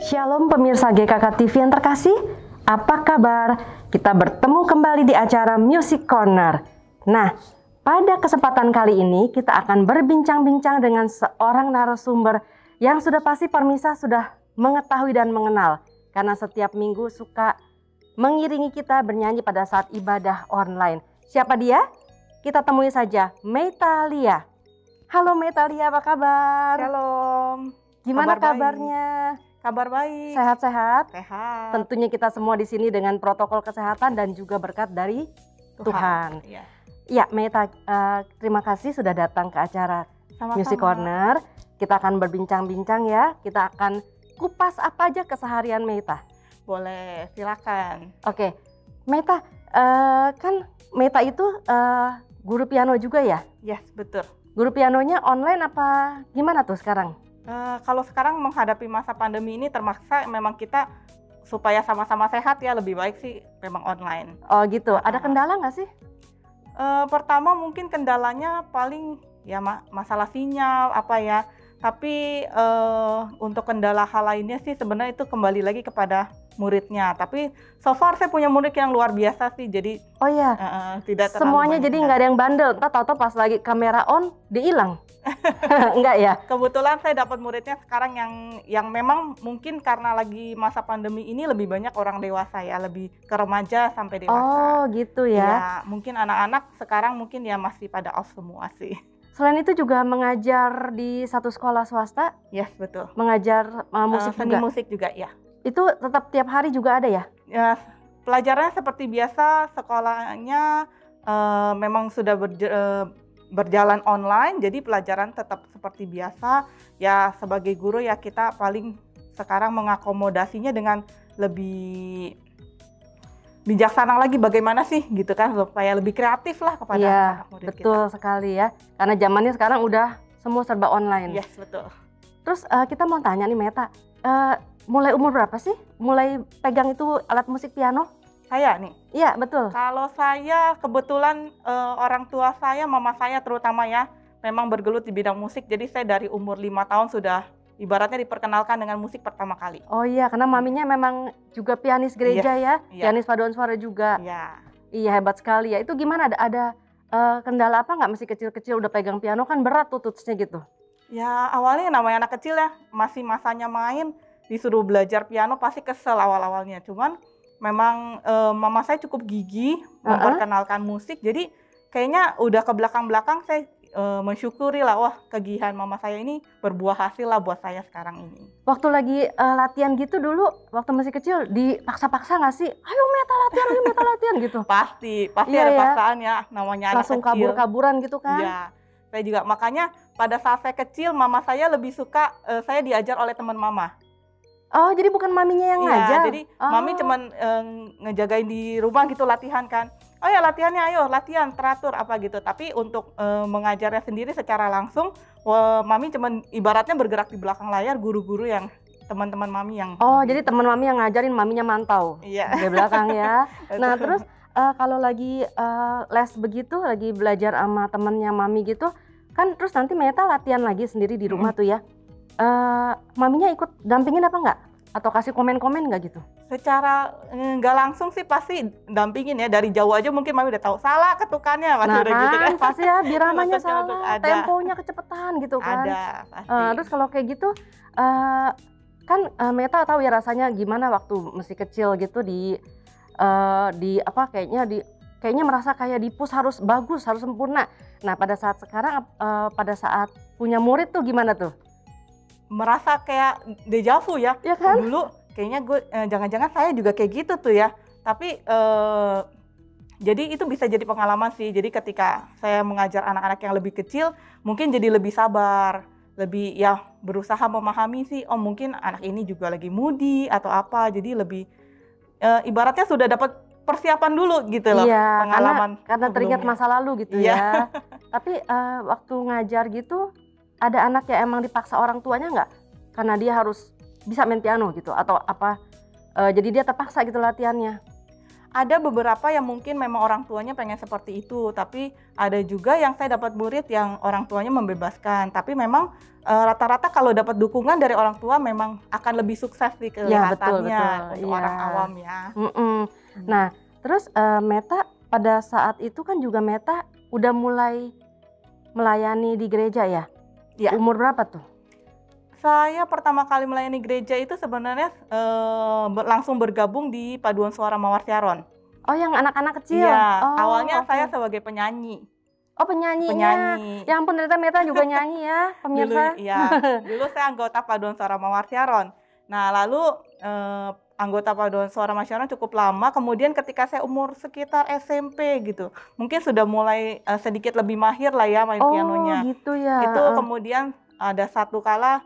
Shalom pemirsa GKK TV yang terkasih, apa kabar? Kita bertemu kembali di acara Music Corner. Nah, pada kesempatan kali ini kita akan berbincang-bincang dengan seorang narasumber yang sudah pasti pemirsa sudah mengetahui dan mengenal. Karena setiap minggu suka mengiringi kita bernyanyi pada saat ibadah online. Siapa dia? Kita temui saja Metalia. Halo Metalia, apa kabar? Shalom. Gimana kabarnya? Kabar baik. Sehat-sehat? Sehat. Tentunya kita semua di sini dengan protokol kesehatan dan juga berkat dari Tuhan. Ya. Ya, Meta, terima kasih sudah datang ke acara Sama-sama. Music Corner. Kita akan berbincang-bincang ya. Kita akan kupas apa aja keseharian Meta. Boleh, silakan. Oke, Meta, kan Meta itu guru piano juga ya? Yes, betul. Guru pianonya online apa gimana tuh sekarang? Kalau sekarang menghadapi masa pandemi ini termaksa memang kita supaya sama-sama sehat ya lebih baik sih memang online. Oh gitu, ada kendala nggak sih? Pertama mungkin kendalanya paling ya masalah sinyal apa ya. Tapi untuk kendala hal lainnya sih sebenarnya itu kembali lagi kepada muridnya. Tapi so far saya punya murid yang luar biasa sih. Jadi oh iya, tidak terlalu semuanya banyak jadi nggak ada yang bandel. Entah tahu-tahu pas lagi kamera on dihilang. Enggak ya? Kebetulan saya dapat muridnya sekarang yang memang mungkin karena lagi masa pandemi ini lebih banyak orang dewasa ya, lebih ke remaja sampai dewasa. Oh gitu ya. Ya, mungkin anak-anak sekarang mungkin ya masih pada off semua sih. Selain itu juga mengajar di satu sekolah swasta? Yes, betul. Mengajar musik seni juga? musik juga ya. Itu tetap tiap hari juga ada ya? Ya, pelajarannya seperti biasa, sekolahnya memang sudah berjalan online, jadi pelajaran tetap seperti biasa. Ya sebagai guru ya kita paling sekarang mengakomodasinya dengan lebih bijaksana lagi bagaimana sih gitu kan supaya lebih kreatif lah kepada anak murid kita. Betul sekali ya, karena zamannya sekarang udah semua serba online. Yes, betul. Terus kita mau tanya nih Meta, mulai umur berapa sih mulai pegang itu alat musik piano? Saya nih? Iya betul. Kalau saya kebetulan orang tua saya, mama saya terutama ya, memang bergelut di bidang musik. Jadi saya dari umur 5 tahun sudah ibaratnya diperkenalkan dengan musik pertama kali. Oh iya, karena maminya memang juga pianis gereja ya, pianis paduan suara juga. Iya. Iya hebat sekali ya. Itu gimana? Ada kendala apa nggak? Masih kecil-kecil udah pegang piano kan berat tuh tutsnya gitu. Ya awalnya namanya anak kecil ya, masih masanya main, disuruh belajar piano pasti kesel awal-awalnya. Cuman memang mama saya cukup gigih memperkenalkan musik, jadi kayaknya udah ke belakang-belakang saya mensyukuri lah, wah kegigihan mama saya ini berbuah hasil lah buat saya sekarang ini. Waktu lagi latihan gitu dulu, waktu masih kecil dipaksa-paksa nggak sih? Ayo Meta latihan gitu. Pasti iya, ada paksaan ya, namanya anak kecil. Langsung kabur-kaburan gitu kan? Iya, saya juga makanya pada saat saya kecil mama saya lebih suka saya diajar oleh teman mama. Oh, jadi bukan maminya yang ngajar? Jadi mami cuman ngejagain di rumah gitu latihan kan. Oh ya latihannya ayo latihan teratur apa gitu. Tapi untuk mengajarnya sendiri secara langsung, mami cuman ibaratnya bergerak di belakang layar, guru-guru yang teman-teman mami yang. Oh jadi teman mami yang ngajarin, maminya mantau di belakang ya. Nah terus kalau lagi les begitu, lagi belajar sama temennya mami gitu, kan terus nanti Meta latihan lagi sendiri di rumah tuh ya. Maminya ikut dampingin apa enggak? Atau kasih komen-komen enggak gitu? Secara nggak langsung sih pasti dampingin ya, dari jauh aja mungkin mami udah tahu salah ketukannya pasti udah gitu kan. Pasti ya biramanya salah, temponya kecepetan gitu kan. Ada pasti. Terus kalau kayak gitu kan Meta tahu ya rasanya gimana waktu masih kecil gitu di apa kayaknya merasa kayak di-push harus bagus, harus sempurna. Nah, pada saat sekarang pada saat punya murid tuh gimana tuh? Merasa kayak deja vu ya. Ya kan? Dulu kayaknya gue jangan-jangan saya juga kayak gitu tuh ya. Tapi jadi itu bisa jadi pengalaman sih. Jadi ketika saya mengajar anak-anak yang lebih kecil, mungkin jadi lebih sabar, lebih ya berusaha memahami sih. Oh mungkin anak ini juga lagi moody atau apa. Jadi lebih ibaratnya sudah dapat persiapan dulu gitu loh. Iya, pengalaman karena teringat masa lalu gitu ya. Tapi waktu ngajar gitu, ada anak yang emang dipaksa orang tuanya nggak? Karena dia harus bisa main piano gitu atau apa? Jadi dia terpaksa gitu latihannya? ada beberapa yang mungkin memang orang tuanya pengen seperti itu, tapi ada juga yang saya dapat murid yang orang tuanya membebaskan. Tapi memang rata-rata kalau dapat dukungan dari orang tua memang akan lebih sukses di Ya, betul, kelihatannya betul. untuk Iya. orang awam ya. Nah, terus Meta pada saat itu kan juga Meta udah mulai melayani di gereja ya? Ya. Umur berapa tuh? Saya pertama kali melayani gereja itu sebenarnya langsung bergabung di Paduan Suara Mawar Siaron. Oh, yang anak-anak kecil? Iya, Oh, awalnya oke. saya sebagai penyanyi. Oh, penyanyinya. Penyanyi. Ya ampun, ternyata Meta juga nyanyi ya, pemirsa. Dulu saya anggota Paduan Suara Mawar Siaron. Nah, lalu anggota Paduan Suara Mawar Siaron cukup lama, kemudian ketika saya umur sekitar SMP gitu, mungkin sudah mulai sedikit lebih mahir lah ya main pianonya. Oh, gitu ya. Itu kemudian ada satu kala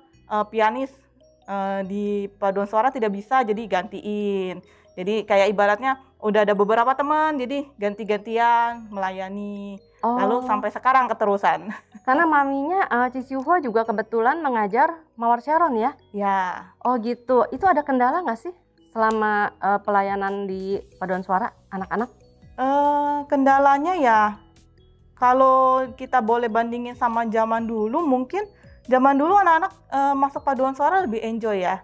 pianis di Paduan Suara tidak bisa, jadi gantiin. Jadi kayak ibaratnya udah ada beberapa teman, jadi ganti-gantian melayani. Lalu sampai sekarang keterusan. Karena maminya Cici Hua juga kebetulan mengajar Mawar Siaron ya? Ya. Oh gitu. Itu ada kendala nggak sih selama pelayanan di Paduan Suara anak-anak? Kendalanya ya, kalau kita boleh bandingin sama zaman dulu, mungkin zaman dulu anak-anak masuk Paduan Suara lebih enjoy ya.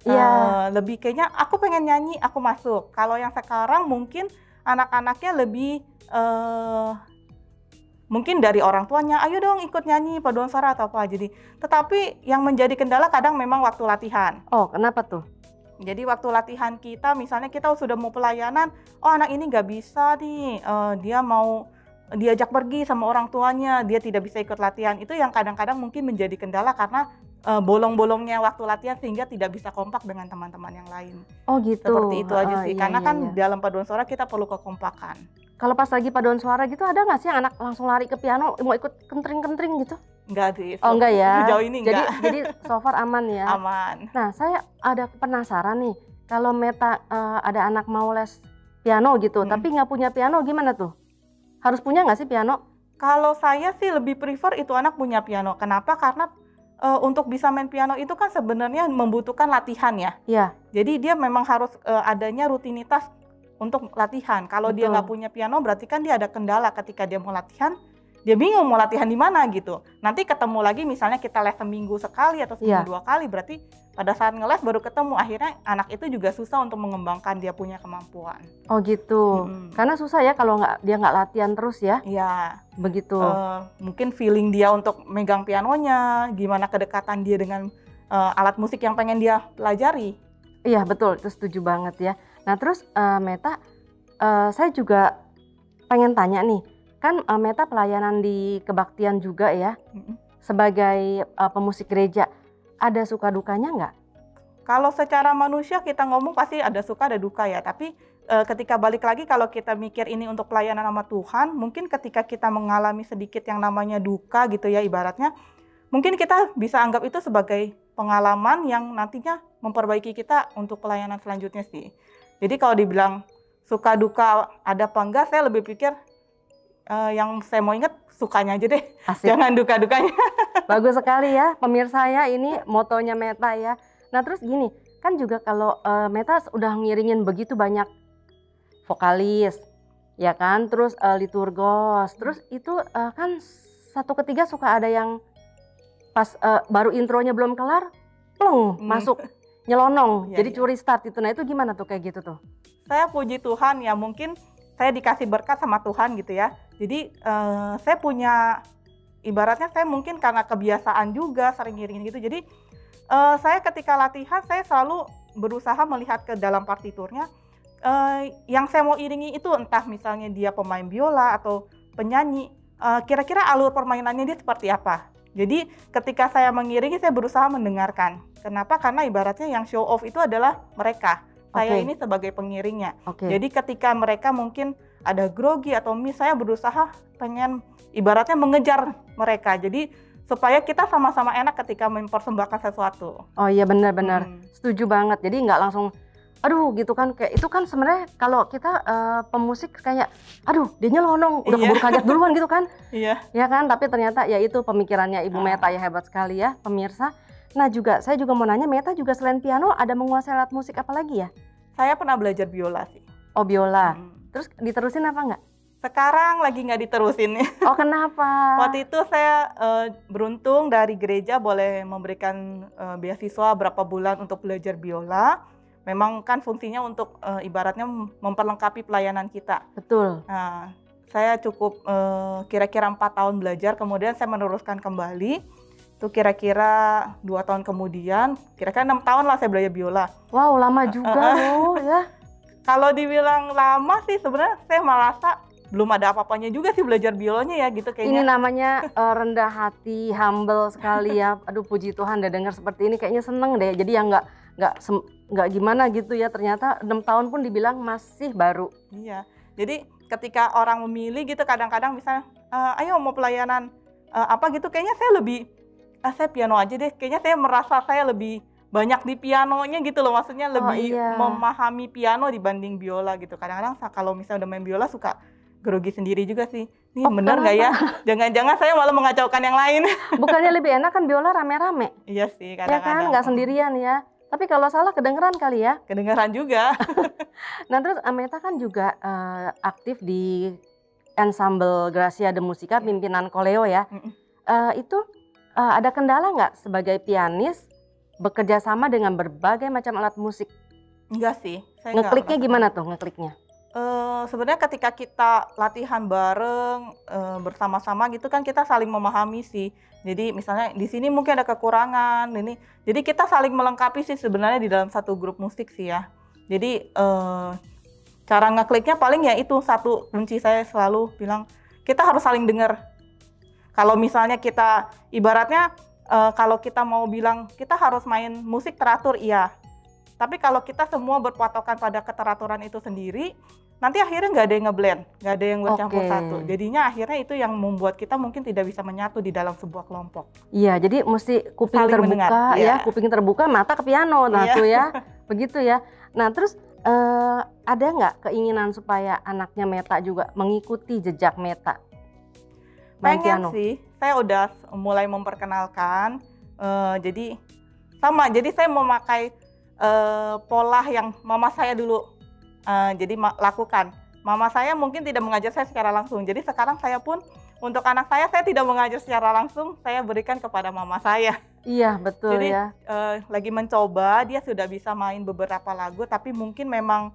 Iya. Lebih kayaknya aku pengen nyanyi, aku masuk. Kalau yang sekarang mungkin anak-anaknya lebih mungkin dari orang tuanya, ayo dong ikut nyanyi Paduan Suara atau apa. Jadi, tetapi yang menjadi kendala kadang memang waktu latihan. Oh, kenapa tuh? Jadi waktu latihan kita, misalnya kita sudah mau pelayanan, oh anak ini nggak bisa nih, dia mau diajak pergi sama orang tuanya, dia tidak bisa ikut latihan. Itu yang kadang-kadang mungkin menjadi kendala karena bolong-bolongnya waktu latihan sehingga tidak bisa kompak dengan teman-teman yang lain. Oh gitu. Seperti itu aja sih, Iya, karena iya, kan iya. dalam Paduan Suara kita perlu kekompakan. Kalau pas lagi Paduan Suara gitu ada nggak sih anak langsung lari ke piano mau ikut kentring-kentring gitu? Enggak sih. Oh enggak ya? Sejauh ini enggak. Jadi so far aman ya? Aman. Nah, saya ada penasaran nih, kalau Meta ada anak mau les piano gitu, tapi nggak punya piano gimana tuh? Harus punya nggak sih piano? Kalau saya sih lebih prefer itu anak punya piano. Kenapa? Karena untuk bisa main piano itu kan sebenarnya membutuhkan latihan ya. Iya. Jadi dia memang harus adanya rutinitas untuk latihan. Kalau dia Betul. nggak punya piano berarti kan dia ada kendala ketika dia mau latihan. Dia bingung mau latihan di mana gitu. Nanti ketemu lagi misalnya kita les seminggu sekali atau seminggu 2 kali, berarti pada saat ngeles baru ketemu. Akhirnya anak itu juga susah untuk mengembangkan dia punya kemampuan. Oh gitu. Karena susah ya kalau dia nggak latihan terus ya. Iya. Begitu. Mungkin feeling dia untuk megang pianonya, gimana kedekatan dia dengan alat musik yang pengen dia pelajari. Iya betul, itu setuju banget ya. Nah terus Meta, saya juga pengen tanya nih. Kan Meta pelayanan di kebaktian juga ya, sebagai pemusik gereja, ada suka dukanya nggak? Kalau secara manusia kita ngomong pasti ada suka ada duka ya, tapi ketika balik lagi kalau kita mikir ini untuk pelayanan sama Tuhan, mungkin ketika kita mengalami sedikit yang namanya duka gitu ya ibaratnya, mungkin kita bisa anggap itu sebagai pengalaman yang nantinya memperbaiki kita untuk pelayanan selanjutnya sih. Jadi kalau dibilang suka duka ada apa enggak, saya lebih pikir yang saya mau ingat sukanya aja deh. Asik. Jangan duka-dukanya. Bagus sekali ya pemirsa ya, ini motonya Meta ya. Nah terus gini, kan juga kalau Meta udah ngiringin begitu banyak vokalis, ya kan, terus liturgos, terus itu kan satu ketiga suka ada yang pas baru intronya belum kelar, plong masuk nyelonong, jadi curi start itu. Nah itu gimana tuh kayak gitu tuh? Saya puji Tuhan ya, mungkin saya dikasih berkat sama Tuhan gitu ya. Jadi saya punya, ibaratnya saya mungkin karena kebiasaan juga sering ngiringin gitu. Jadi saya ketika latihan saya selalu berusaha melihat ke dalam partiturnya. Yang saya mau iringi itu entah misalnya dia pemain biola atau penyanyi, kira-kira alur permainannya dia seperti apa. Jadi ketika saya mengiringi saya berusaha mendengarkan. Kenapa? Karena ibaratnya yang show off itu adalah mereka. Saya ini sebagai pengiringnya. Jadi ketika mereka mungkin ada grogi atau miss, saya berusaha pengen ibaratnya mengejar mereka. Jadi supaya kita sama-sama enak ketika mempersembahkan sesuatu. Oh iya benar-benar, setuju banget. Jadi nggak langsung, aduh gitu kan, kayak itu kan sebenarnya kalau kita pemusik kayak, aduh dia nyelonong, udah keburu kaget duluan gitu kan. Iya. Ya kan, tapi ternyata ya itu pemikirannya Ibu Meta ya, hebat sekali ya pemirsa. Nah saya juga mau nanya, Meta juga selain piano ada menguasai alat musik apa lagi ya? Saya pernah belajar biola sih. Oh, biola. Hmm. Terus diterusin apa enggak? Sekarang lagi nggak diterusin. Oh, kenapa? Waktu itu saya beruntung dari gereja boleh memberikan beasiswa berapa bulan untuk belajar biola. Memang kan fungsinya untuk ibaratnya memperlengkapi pelayanan kita. Betul. Nah, saya cukup kira-kira 4 tahun belajar, kemudian saya meneruskan kembali. Itu kira-kira 2 tahun kemudian, kira-kira 6 tahun lah saya belajar biola. Wow, lama juga loh ya. Kalau dibilang lama sih sebenarnya saya merasa belum ada apa-apanya juga sih belajar biolanya ya gitu Ini kayaknya. namanya rendah hati, humble sekali ya. Aduh, puji Tuhan udah dengar seperti ini, kayaknya seneng deh. Jadi yang nggak gimana gitu ya. Ternyata 6 tahun pun dibilang masih baru. Iya. Jadi ketika orang memilih gitu kadang-kadang misalnya ayo mau pelayanan apa gitu, kayaknya saya lebih saya piano aja deh. Kayaknya saya merasa saya lebih banyak di pianonya gitu loh. Maksudnya lebih iya. memahami piano dibanding biola gitu. Kadang-kadang kalau misalnya udah main biola suka grogi sendiri juga sih. Nih bener nggak ya? Jangan-jangan saya malah mengacaukan yang lain. Bukannya lebih enak kan biola rame-rame? Iya sih Ya kadang-kadang. kan, nggak sendirian ya. Tapi kalau salah kedengeran kali ya. Kedengeran juga. Nah terus Meta kan juga aktif di ensemble Gracia de Musica, pimpinan Koleo ya. Itu ada kendala nggak sebagai pianis bekerja sama dengan berbagai macam alat musik? Enggak sih. Saya Ngekliknya gimana tuh ngekliknya? Sebenarnya ketika kita latihan bareng bersama-sama gitu kan kita saling memahami sih. Jadi misalnya di sini mungkin ada kekurangan ini. Jadi kita saling melengkapi sih sebenarnya di dalam satu grup musik sih ya. Jadi cara ngekliknya paling ya itu satu kunci, saya selalu bilang kita harus saling dengar. Kalau misalnya kita ibaratnya kalau kita mau bilang kita harus main musik teratur, iya. Tapi kalau kita semua berpatokan pada keteraturan itu sendiri, nanti akhirnya nggak ada yang ngeblend, nggak ada yang bercampur satu. Jadinya akhirnya itu yang membuat kita mungkin tidak bisa menyatu di dalam sebuah kelompok. Iya, jadi mesti kuping Saling terbuka mendengar, ya, kuping terbuka, mata ke piano, nah tuh ya, begitu ya. Nah terus ada nggak keinginan supaya anaknya Meta juga mengikuti jejak Meta main piano? Pengen sih, saya udah mulai memperkenalkan. Jadi sama, jadi saya memakai pola yang mama saya dulu jadi lakukan. Mama saya mungkin tidak mengajar saya secara langsung. Jadi sekarang saya pun untuk anak saya tidak mengajar secara langsung, saya berikan kepada mama saya. Iya betul. Jadi, ya. Lagi mencoba, dia sudah bisa main beberapa lagu, tapi mungkin memang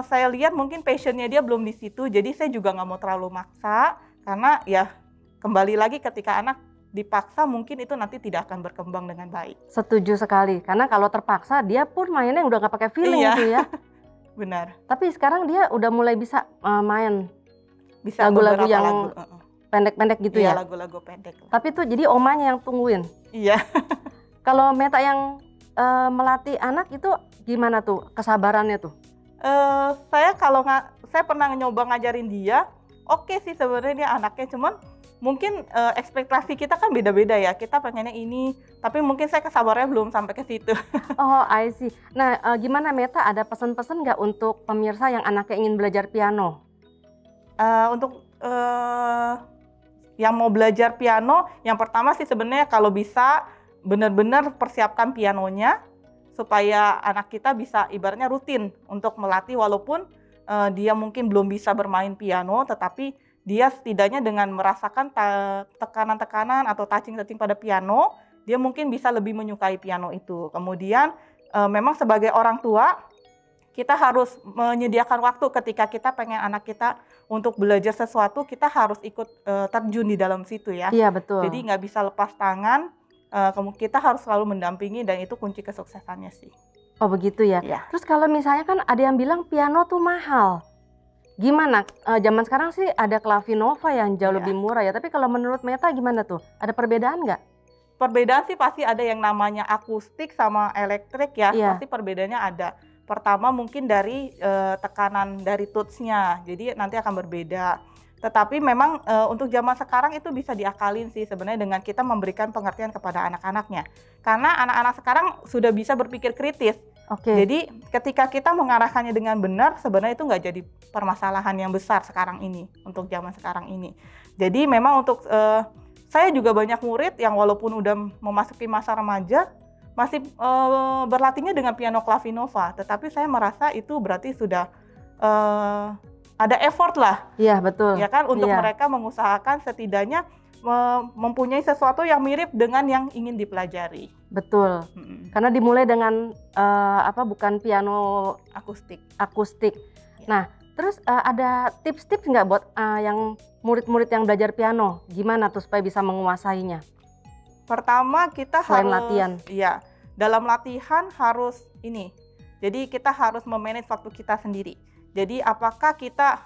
saya lihat mungkin passionnya dia belum di situ. Jadi saya juga nggak mau terlalu maksa, karena ya kembali lagi ketika anak dipaksa mungkin itu nanti tidak akan berkembang dengan baik. Setuju sekali, karena kalau terpaksa dia pun mainnya udah nggak pakai feeling gitu ya. Benar. Tapi sekarang dia udah mulai bisa main bisa lagu-lagu yang lagu. pendek-pendek gitu Iya, ya. lagu-lagu pendek. Tapi tuh jadi omanya yang tungguin. Iya. Kalau Meta yang melatih anak itu gimana tuh kesabarannya tuh? Saya saya pernah nyoba ngajarin dia, oke sih sebenarnya anaknya, cuman mungkin ekspektasi kita kan beda-beda ya. Kita pengennya ini, tapi mungkin saya kesabarannya belum sampai ke situ. Oh, I see. Nah, gimana Meta, ada pesan-pesan nggak untuk pemirsa yang anaknya ingin belajar piano? Untuk yang mau belajar piano, yang pertama sih sebenarnya kalau bisa benar-benar persiapkan pianonya supaya anak kita bisa ibaratnya rutin untuk melatih, walaupun dia mungkin belum bisa bermain piano, tetapi dia setidaknya dengan merasakan tekanan-tekanan atau touching-touching pada piano, dia mungkin bisa lebih menyukai piano itu. Kemudian memang sebagai orang tua, kita harus menyediakan waktu ketika kita pengen anak kita untuk belajar sesuatu, kita harus ikut terjun di dalam situ ya. Iya, betul. Jadi nggak bisa lepas tangan, kita harus selalu mendampingi, dan itu kunci kesuksesannya sih. Oh begitu ya. Ya. Terus kalau misalnya kan ada yang bilang piano tuh mahal. Gimana? Zaman sekarang sih ada Clavinova yang jauh lebih murah ya. Tapi kalau menurut Meta gimana tuh? Ada perbedaan nggak? Perbedaan sih pasti ada, yang namanya akustik sama elektrik ya. Pasti perbedaannya ada. Pertama mungkin dari tekanan dari tutsnya, jadi nanti akan berbeda. Tetapi memang untuk zaman sekarang itu bisa diakalin sih sebenarnya dengan kita memberikan pengertian kepada anak-anaknya. Karena anak-anak sekarang sudah bisa berpikir kritis. Jadi ketika kita mengarahkannya dengan benar, sebenarnya itu nggak jadi permasalahan yang besar sekarang ini, untuk zaman sekarang ini. Jadi memang untuk saya juga banyak murid yang walaupun udah memasuki masa remaja, masih berlatihnya dengan piano Clavinova. Tetapi saya merasa itu berarti sudah ada effort lah. Iya, betul. Ya kan, untuk Iya. mereka mengusahakan setidaknya mempunyai sesuatu yang mirip dengan yang ingin dipelajari. Betul. Karena dimulai dengan bukan piano Akustik. akustik. Ya. Nah, terus ada tips-tips nggak buat yang murid-murid yang belajar piano? Gimana tuh supaya bisa menguasainya? Pertama kita Selain harus latihan. Iya, dalam latihan harus ini. Jadi kita harus memanage waktu kita sendiri. Jadi apakah kita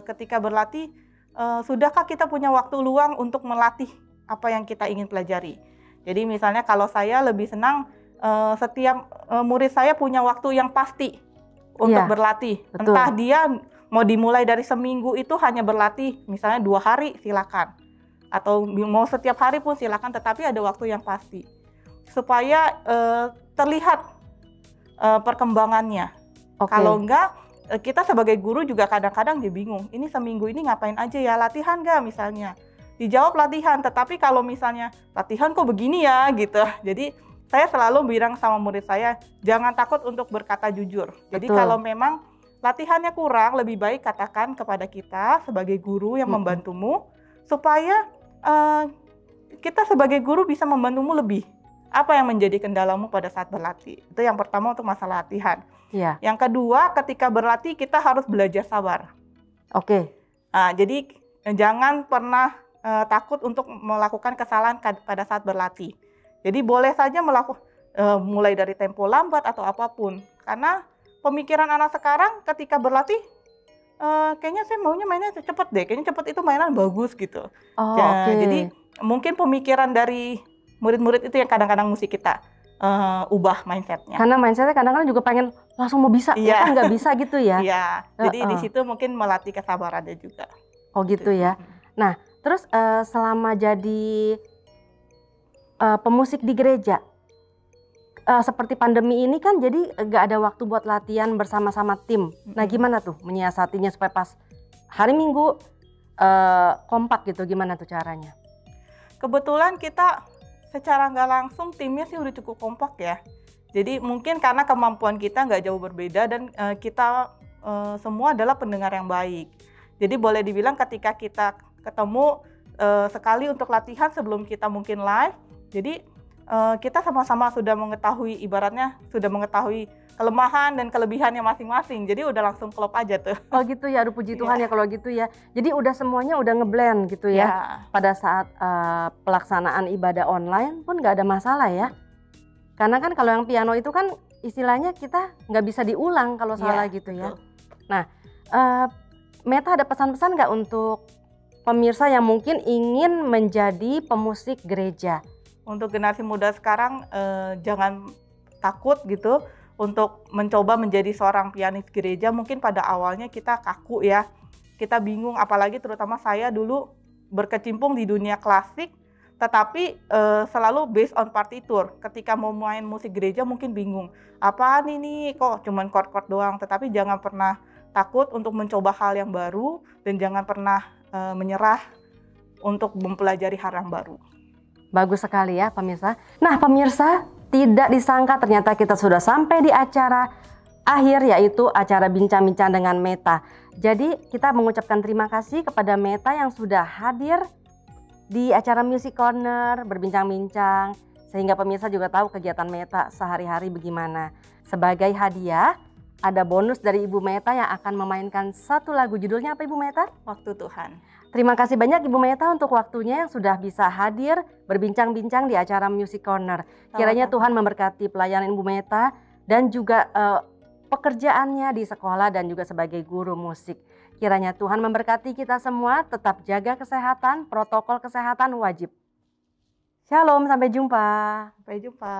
ketika berlatih sudahkah kita punya waktu luang untuk melatih apa yang kita ingin pelajari? Jadi misalnya kalau saya lebih senang setiap murid saya punya waktu yang pasti untuk Iya, berlatih. betul. Entah dia mau dimulai dari seminggu itu hanya berlatih, misalnya 2 hari silakan. Atau mau setiap hari pun silakan, tetapi ada waktu yang pasti. Supaya terlihat perkembangannya. Oke. Kalau enggak, kita sebagai guru juga kadang-kadang dia bingung. Ini seminggu ini ngapain aja ya? Latihan nggak misalnya? Dijawab latihan, tetapi kalau misalnya latihan kok begini ya gitu. Jadi saya selalu bilang sama murid saya, jangan takut untuk berkata jujur. Jadi Betul. kalau memang latihannya kurang, lebih baik katakan kepada kita sebagai guru yang membantumu, supaya kita sebagai guru bisa membantumu lebih. Apa yang menjadi kendalamu pada saat berlatih? Itu yang pertama untuk masalah latihan. Iya. Yang kedua, ketika berlatih kita harus belajar sabar. Oke. Jadi jangan pernah takut untuk melakukan kesalahan pada saat berlatih. Jadi boleh saja mulai dari tempo lambat atau apapun. Karena pemikiran anak sekarang ketika berlatih, kayaknya saya maunya mainnya cepet deh. Kayaknya cepet itu mainan bagus gitu. Oh, oke. Jadi mungkin pemikiran dari murid-murid itu yang kadang-kadang mesti kita ubah mindsetnya. Karena mindsetnya kadang-kadang juga pengen langsung mau bisa, Iya. kan nggak bisa gitu ya. Iya, jadi di situ mungkin melatih kesabarannya juga. Oh gitu ya. Nah, terus selama jadi pemusik di gereja, seperti pandemi ini kan jadi nggak ada waktu buat latihan bersama-sama tim. Nah, gimana tuh menyiasatinya supaya pas hari Minggu kompak gitu, gimana tuh caranya? Kebetulan kita secara nggak langsung timnya sih udah cukup kompak ya. Jadi mungkin karena kemampuan kita nggak jauh berbeda dan kita semua adalah pendengar yang baik. Jadi boleh dibilang ketika kita ketemu sekali untuk latihan sebelum kita mungkin live, jadi kita sama-sama sudah mengetahui, ibaratnya sudah mengetahui kelemahan dan kelebihannya masing-masing. Jadi udah langsung klop aja tuh. Oh gitu ya, aduh puji Tuhan ya kalau gitu ya. Jadi udah semuanya udah ngeblend gitu ya. Pada saat pelaksanaan ibadah online pun nggak ada masalah ya. Karena kan kalau yang piano itu kan istilahnya kita nggak bisa diulang kalau salah gitu ya. Nah, Meta ada pesan-pesan nggak untuk pemirsa yang mungkin ingin menjadi pemusik gereja? Untuk generasi muda sekarang jangan takut gitu untuk mencoba menjadi seorang pianis gereja. Mungkin pada awalnya kita kaku ya, kita bingung, apalagi terutama saya dulu berkecimpung di dunia klasik, tetapi selalu based on partitur. Ketika mau main musik gereja mungkin bingung, apaan ini kok cuman chord-chord doang. Tetapi jangan pernah takut untuk mencoba hal yang baru dan jangan pernah menyerah untuk mempelajari hal yang baru. Bagus sekali ya pemirsa. Nah pemirsa, tidak disangka ternyata kita sudah sampai di acara akhir, yaitu acara bincang-bincang dengan Meta. Jadi kita mengucapkan terima kasih kepada Meta yang sudah hadir di acara Music Corner, berbincang-bincang, sehingga pemirsa juga tahu kegiatan Meta sehari-hari bagaimana. Sebagai hadiah, ada bonus dari Ibu Meta yang akan memainkan satu lagu. Judulnya apa Ibu Meta? Waktu Tuhan. Terima kasih banyak Ibu Meta untuk waktunya yang sudah bisa hadir berbincang-bincang di acara Music Corner. Kiranya Tuhan memberkati pelayanan Ibu Meta dan juga pekerjaannya di sekolah dan juga sebagai guru musik. Kiranya Tuhan memberkati kita semua, tetap jaga kesehatan, protokol kesehatan wajib. Shalom, sampai jumpa. Sampai jumpa.